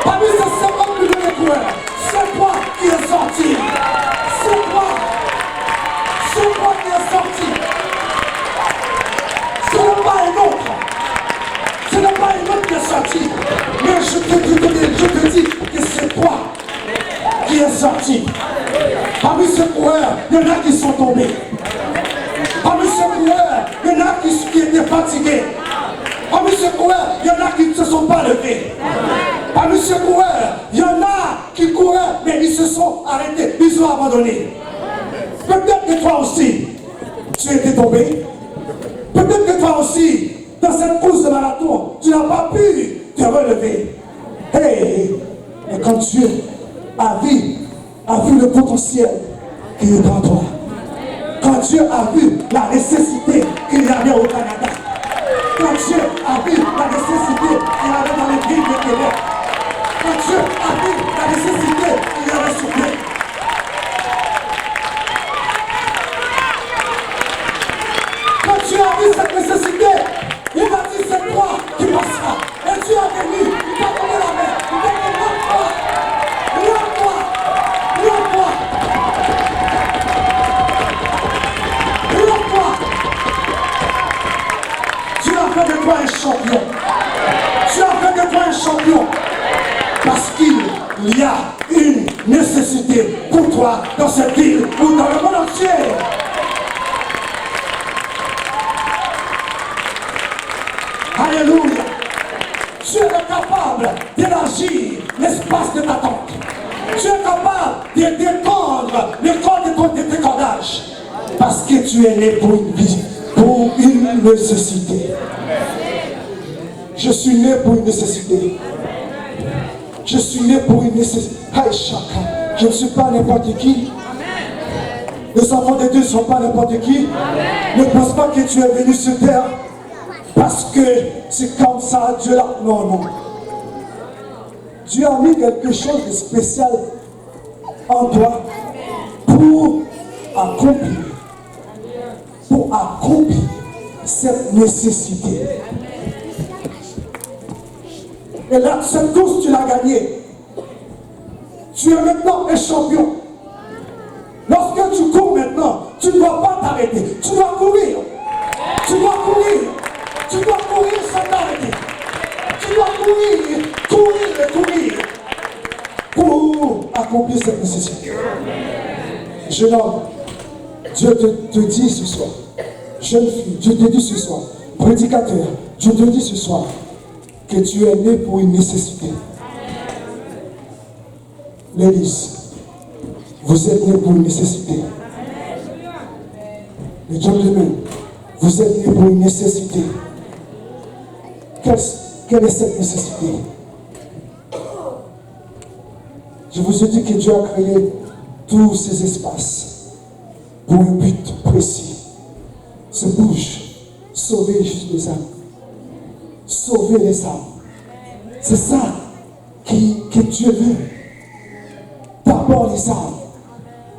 parmi ces 50 millions de coureurs, c'est toi qui es sorti. C'est toi qui es sorti. Ce n'est pas un autre. Ce n'est pas un autre qui est sorti. Mais je te dis que c'est toi qui es sorti. Parmi ces coureurs, il y en a qui sont tombés. Parmi ces coureurs, il y en a qui étaient fatigués. Parmi ces coureurs, il y en a qui ne se sont pas levés. Parmi ces coureurs, il y en a qui couraient, mais ils se sont arrêtés, ils ont abandonné. Peut-être que toi aussi, tu étais tombé. Peut-être que toi aussi, dans cette course de marathon, tu n'as pas pu te relever. Hey, mais quand Dieu a vu le potentiel qui est en toi, quand Dieu a vu la nécessité qu'il y avait au Canada, quand Dieu a vu la nécessité qu'il y avait dans les villes de Québec, quand Dieu a vu la nécessité qu'il y avait sur terre, quand Dieu a vu cette nécessité, il m'a dit c'est toi qui passeras. Et Dieu a venu, il t'a donné la main, il t'a dit lève-toi, lève-toi, lève-toi, lève-toi. Tu as fait de toi un champion. Tu as fait de toi un champion. Parce qu'il y a une nécessité pour toi dans cette ville ou dans le monde entier. Alléluia. Tu es capable d'élargir l'espace de ta tente. Tu es capable de détendre le corps de tes cordages. Parce que tu es né pour une vie, pour une nécessité. Je suis né pour une nécessité. Je suis né pour une nécessité. Je ne suis pas n'importe qui. Les enfants de Dieu ne sont pas n'importe qui. Ne pense pas que tu es venu sur terre parce que c'est comme ça, Dieu là. Non, non. Dieu a mis quelque chose de spécial en toi pour accomplir cette nécessité. Et là, cette course, tu l'as gagnée. Tu es maintenant un champion. Lorsque tu cours maintenant, tu ne dois pas t'arrêter. Tu dois courir. Tu dois courir. Tu dois courir sans t'arrêter. Tu dois courir pour accomplir cette nécessité. Jeune homme, Dieu te dit ce soir, jeune fille, Dieu te dit ce soir, prédicateur, Dieu te dit ce soir que tu es né pour une nécessité. Ladies, vous êtes né pour une nécessité. Les gentlemen, vous êtes né pour une nécessité. Quelle est cette nécessité? Je vous ai dit que Dieu a créé tous ces espaces pour un but précis. C'est bouge, sauver les âmes. Sauver les âmes. C'est ça que Dieu veut. D'abord les âmes.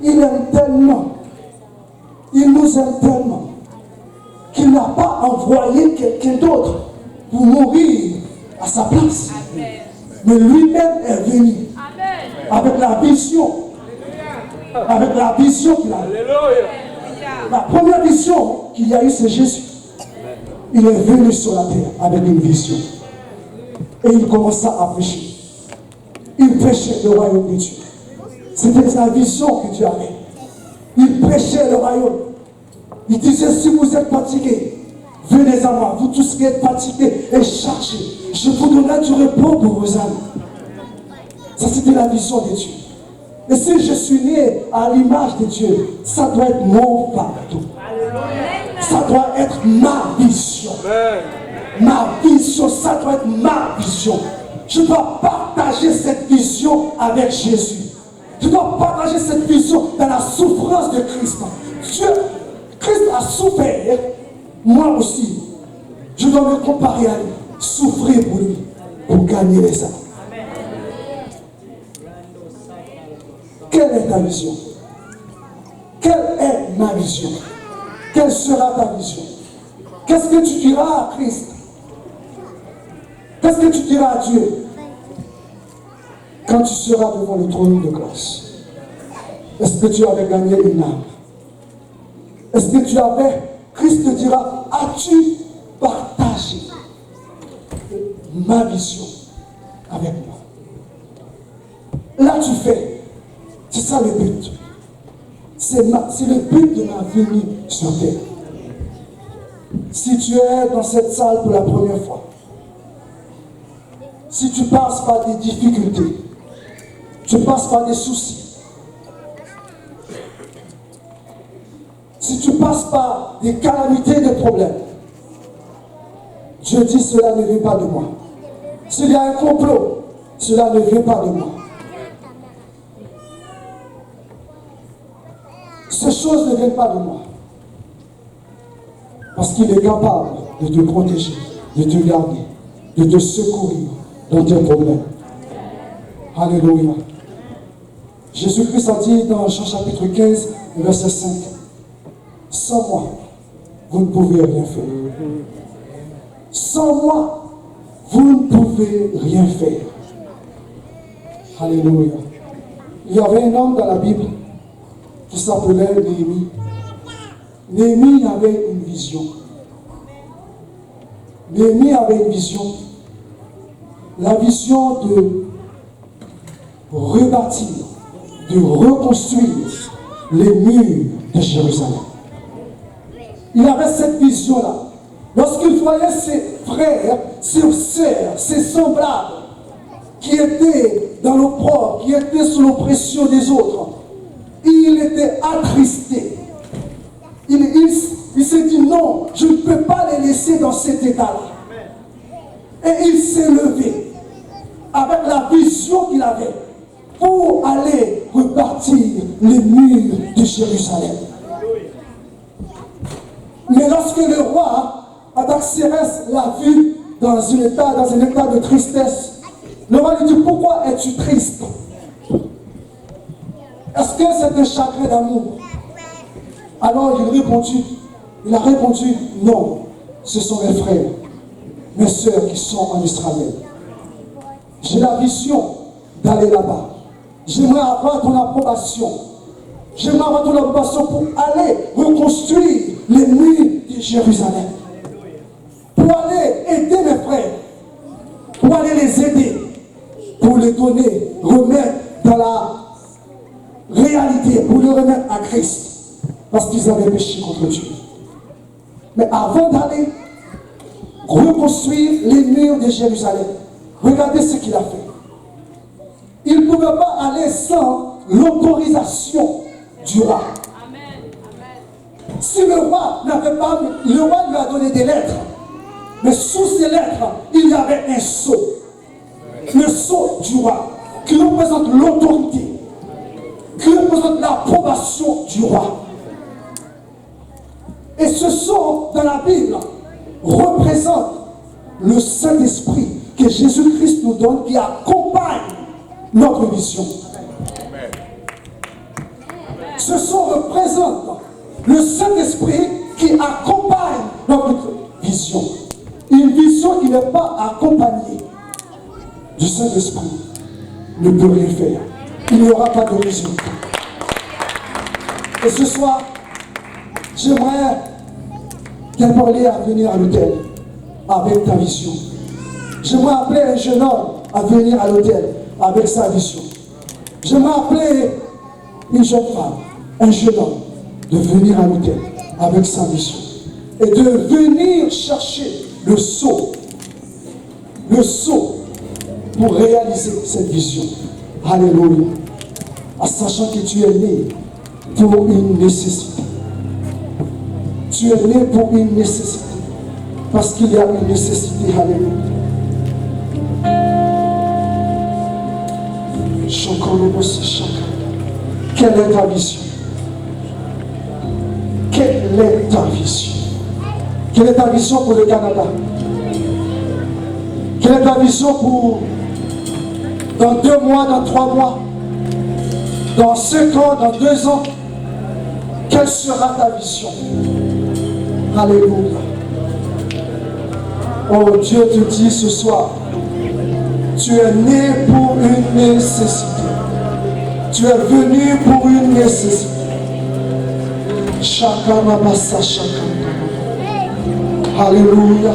Il aime tellement, il nous aime tellement, qu'il n'a pas envoyé quelqu'un d'autre pour mourir à sa place. Amen. Mais lui-même est venu. Amen. Avec la vision. Avec la vision qu'il a eue. La première vision qu'il y a eu, c'est Jésus. Il est venu sur la terre avec une vision. Et il commença à prêcher. Il prêchait le royaume de Dieu. C'était la vision que Dieu avait. Il prêchait le royaume. Il disait, si vous êtes fatigués, venez à moi, vous tous qui êtes fatigués et chargés, je vous donnerai du repos pour vos âmes. Ça, c'était la vision de Dieu. Et si je suis né à l'image de Dieu, ça doit être mon fardeau. Ça doit être ma vision. Ma vision, ça doit être ma vision. Je dois partager cette vision avec Jésus. Tu dois partager cette vision dans la souffrance de Christ. Christ a souffert, moi aussi. Je dois me comparer à lui, souffrir pour lui, pour gagner les âmes. Quelle est ta vision? Quelle est ma vision? Quelle sera ta vision? Qu'est-ce que tu diras à Christ? Qu'est-ce que tu diras à Dieu quand tu seras devant le trône de grâce? Est-ce que tu avais gagné une âme? Est-ce que tu avais... Christ te dira, as-tu partagé ma vision avec moi? Là tu fais. C'est ça le but. C'est le but de ma venue sur terre. Si tu es dans cette salle pour la première fois, si tu passes par des difficultés, tu passes par des soucis, si tu passes par des calamités, des problèmes, Dieu dit cela ne vient pas de moi. S'il y a un complot, cela ne vient pas de moi. Ces choses ne viennent pas de moi. Parce qu'il est capable de te protéger, de te garder, de te secourir dans tes problèmes. Alléluia. Jésus-Christ a dit dans Jean chapitre 15, verset 5, « Sans moi, vous ne pouvez rien faire. Sans moi, vous ne pouvez rien faire. » Alléluia. Il y avait un homme dans la Bible qui s'appelait Néhémie. Néhémie avait une vision. Néhémie avait une vision. La vision de rebâtir, de reconstruire les murs de Jérusalem. Il avait cette vision-là. Lorsqu'il voyait ses frères, ses sœurs, ses semblables, qui étaient dans l'opprobre, qui étaient sous l'oppression des autres, il était attristé. Il s'est dit non, je ne peux pas les laisser dans cet état-là. Et il s'est levé avec la vision qu'il avait pour aller repartir les murs de Jérusalem. Mais lorsque le roi Artaxerxès l'a vu dans un état de tristesse, le roi lui dit, pourquoi es-tu triste? Est-ce que c'est un chagrin d'amour? Alors il a répondu, non, ce sont mes frères, mes sœurs qui sont en Israël. J'ai la vision d'aller là-bas. J'aimerais avoir ton approbation. J'aimerais avoir ton approbation pour aller reconstruire les murs de Jérusalem. Pour aller aider mes frères. Pour aller les aider. Pour les donner, remettre dans la réalité, pour les remettre à Christ. Parce qu'ils avaient péché contre Dieu. Mais avant d'aller reconstruire les murs de Jérusalem, regardez ce qu'il a fait. Il ne pouvait pas aller sans l'autorisation du roi. Si le roi n'avait pas, le roi lui a donné des lettres. Mais sous ces lettres, il y avait un sceau. Le sceau du roi, qui représente l'autorité, qui représente l'approbation du roi. Et ce sceau dans la Bible représente le Saint-Esprit que Jésus-Christ nous donne, qui accompagne notre vision. Ce sceau représente le Saint-Esprit qui accompagne notre vision. Une vision qui n'est pas accompagnée du Saint-Esprit ne peut rien faire. Il n'y aura pas de résultat. Et ce soir, j'aimerais t'appeler à venir à l'hôtel avec ta vision. J'aimerais appeler un jeune homme à venir à l'hôtel avec sa vision. J'aimerais appeler une jeune femme, un jeune homme, de venir à l'hôtel avec sa vision. Et de venir chercher le sceau pour réaliser cette vision. Alléluia. En sachant que tu es né pour une nécessité. Tu es né pour une nécessité. Parce qu'il y a une nécessité. Alléluia. Chacun le bosse, chacun. Quelle est ta vision? Quelle est ta vision? Quelle est ta vision pour le Canada? Quelle est ta vision pour dans 2 mois, dans 3 mois, dans 5 ans, dans 2 ans? Quelle sera ta vision? Alléluia. Oh, Dieu te dit ce soir, tu es né pour une nécessité. Tu es venu pour une nécessité. Shakarabasa Shakarabasa. Alléluia.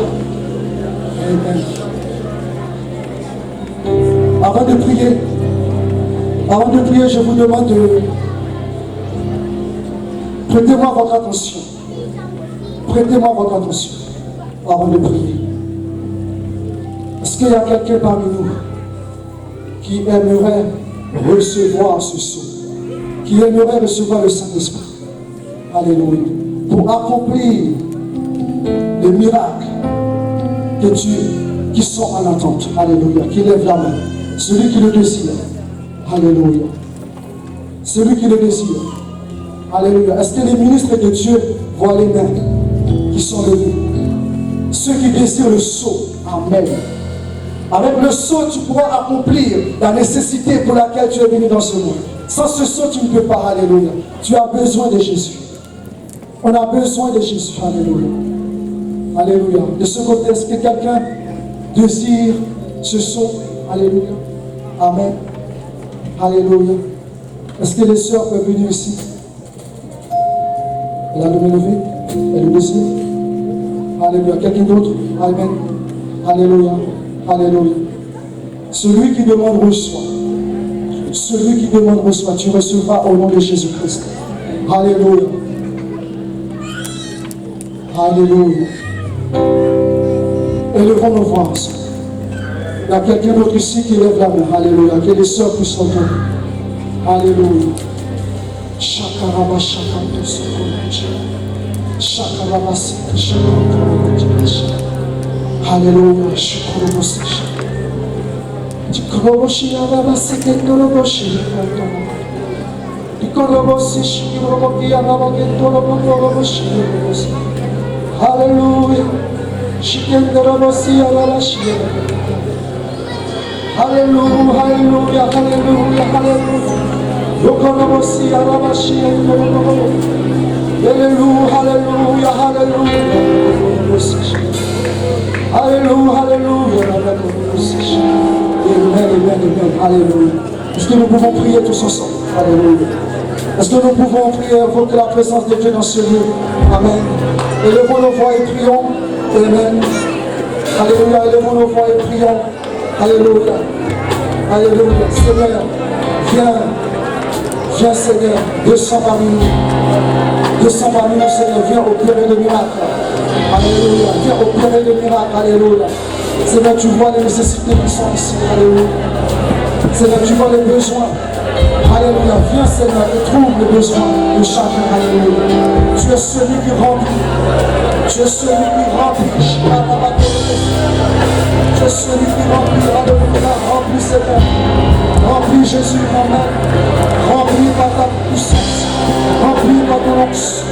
Amen. Avant de prier, je vous demande de prêtez-moi votre attention. Prêtez-moi votre attention avant de prier. Est-ce qu'il y a quelqu'un parmi nous qui aimerait recevoir ce sceau, qui aimerait recevoir le Saint-Esprit? Alléluia. Pour accomplir les miracles de Dieu qui sont en attente. Alléluia. Qui lève la main. Celui qui le désire. Alléluia. Celui qui le désire. Alléluia. Est-ce que les ministres de Dieu voient les mains qui sont levées? Ceux qui désirent le sceau. Amen. Avec le sceau, tu pourras accomplir la nécessité pour laquelle tu es venu dans ce monde. Sans ce sceau, tu ne peux pas. Alléluia. Tu as besoin de Jésus. On a besoin de Jésus. Alléluia. Alléluia. De ce côté, est-ce que quelqu'un désire ce sceau? Alléluia. Amen. Alléluia. Est-ce que les sœurs peuvent venir ici? Elle a le main levée. Elle le désire. Alléluia. Quelqu'un d'autre? Amen. Alléluia. Alléluia. Celui qui demande reçoit. Celui qui demande reçoit. Tu recevras au nom de Jésus-Christ. Alléluia. Alléluia. Élevons nos voix ensemble. Il y a quelqu'un d'autre ici qui lève la main. Alléluia. Que les sœurs puissent entendre. Alléluia. Shakaraba shakanto sokonachi. Shakaraba sita shakanto. Alléluia. Shukorobosi. Chikoroboshi yaraba sekendoroboshi. Ikorobosi shikoroboki yaraba kendoroboshi. Alléluia. Shikendorobosi yaraba shikoroboki. Alléluia, alléluia, alléluia, alléluia. Yokorobosi arabashi yokorobo. Alléluia, alléluia, alléluia. Alléluia, alléluia, alléluia. Amen, amen, amen. Alléluia. Est-ce que nous pouvons prier tous ensemble? Alléluia. Est-ce que nous pouvons prier, invoquer la présence de Dieu dans ce lieu? Amen. Élevons nos voix et prions. Amen. Alléluia, élevons nos voix et prions. Alléluia. Alléluia. Seigneur, viens. Viens Seigneur. Descends parmi nous. Descends parmi nous Seigneur. Viens opérer le miracle. Alléluia. Viens opérer le miracle. Alléluia. Seigneur, tu vois les nécessités qui sont ici. Alléluia. Seigneur, tu vois les besoins. Alléluia. Viens Seigneur et trouve les besoins de chacun. Alléluia. Tu es celui qui remplit. Tu es celui qui remplit. Tu es celui qui remplit. Alléluia. Remplis Seigneur. Remplis Jésus. Amen. Remplis par ta puissance. Remplis par ton onction.